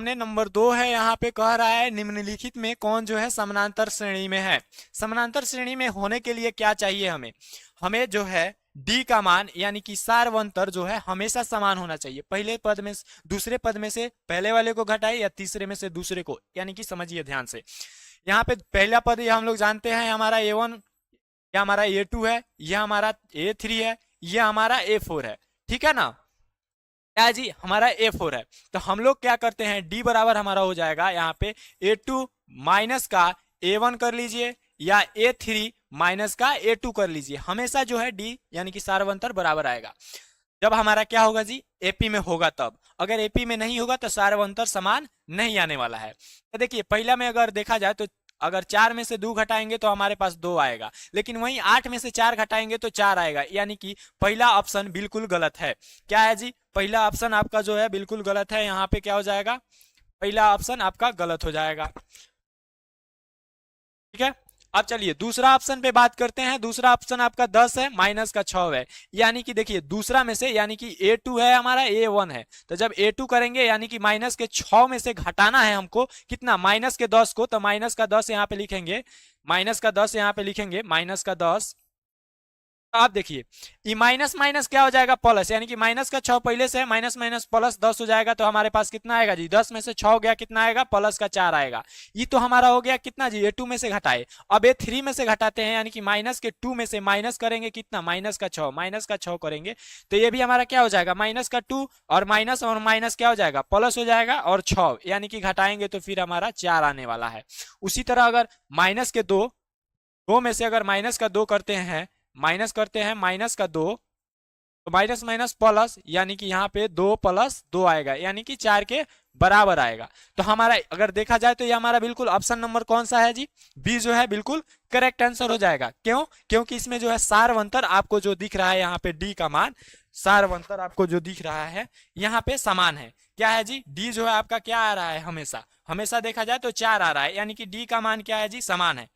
सामने नंबर 2 है, यहाँ पे कह रहा है निम्नलिखित में कौन जो है समानांतर श्रेणी में है। समानांतर श्रेणी में होने के लिए क्या चाहिए हमें, हमें जो है डी का मान यानी कि सार्वंतर जो है हमेशा समान होना चाहिए। पहले पद में दूसरे पद में से पहले वाले को घटाए या तीसरे में से दूसरे को, यानी कि समझिए ध्यान से। यहाँ पे पहला पद ये हम लोग जानते हैं हमारा A1, यह हमारा A2 है, यह हमारा A3 है, यह हमारा A4 है, ठीक है ना। क्या जी, हमारा A4 है। तो हम लोग क्या करते हैं, D बराबर हमारा हो जाएगा यहाँ पे A2 माइनस का A1 कर लीजिए या A3 माइनस का A2 कर लीजिए। हमेशा जो है D यानी कि सार्वंतर बराबर आएगा। जब हमारा क्या होगा जी, AP में होगा तब। अगर AP में नहीं होगा तो सार्वंतर समान नहीं आने वाला है। तो देखिए पहला में अगर देखा जाए तो अगर 4 में से 2 घटाएंगे तो हमारे पास 2 आएगा, लेकिन वहीं 8 में से 4 घटाएंगे तो 4 आएगा, यानी कि पहला ऑप्शन बिल्कुल गलत है। क्या है जी, पहला ऑप्शन आपका जो है बिल्कुल गलत है। यहाँ पे क्या हो जाएगा, पहला ऑप्शन आपका गलत हो जाएगा, ठीक है। अब चलिए दूसरा ऑप्शन पे बात करते हैं। दूसरा ऑप्शन आपका 10 है, माइनस का 6 है, यानी कि देखिए दूसरा में से यानी कि A2 है हमारा, A1 है, तो जब A2 करेंगे यानी कि माइनस के 6 में से घटाना है हमको कितना, माइनस के 10 को, तो माइनस का 10 यहाँ पे लिखेंगे, माइनस का 10 यहाँ पे लिखेंगे, माइनस का 10। आप देखिए ये माइनस माइनस क्या हो जाएगा, प्लस, यानी कि माइनस का 6 पहले से है, माइनस माइनस प्लस 10 हो जाएगा। तो हमारे पास कितना आएगा जी, 10 में से 6 हो गया, कितना आएगा, प्लस का 4 आएगा। ये तो हमारा हो गया कितना जी, A2 में से घटाए। अब A3 में से घटाते हैं, यानी कि माइनस के 2 में से माइनस करेंगे कितना, माइनस का 6, माइनस का 6 करेंगे तो ये भी हमारा क्या हो जाएगा, माइनस का 2 और माइनस क्या हो जाएगा, प्लस हो जाएगा और 6, यानी कि घटाएंगे तो फिर हमारा 4 आने वाला है। उसी तरह अगर माइनस के 2 में से अगर माइनस का 2 करते हैं, माइनस करते हैं माइनस का 2, तो माइनस माइनस प्लस, यानी कि यहाँ पे 2 + 2 आएगा, यानी कि 4 के बराबर आएगा। तो हमारा अगर देखा जाए तो ये हमारा बिल्कुल ऑप्शन नंबर कौन सा है जी, बी जो है बिल्कुल करेक्ट आंसर हो जाएगा। क्यों, क्योंकि इसमें जो है सार्वंतर आपको जो दिख रहा है यहाँ पे डी का मान, सार्वंतर आपको जो दिख रहा है यहाँ पे समान है। क्या है जी, डी जो है आपका क्या आ रहा है, हमेशा हमेशा देखा जाए तो 4 आ रहा है, यानी कि डी का मान क्या है जी, समान है।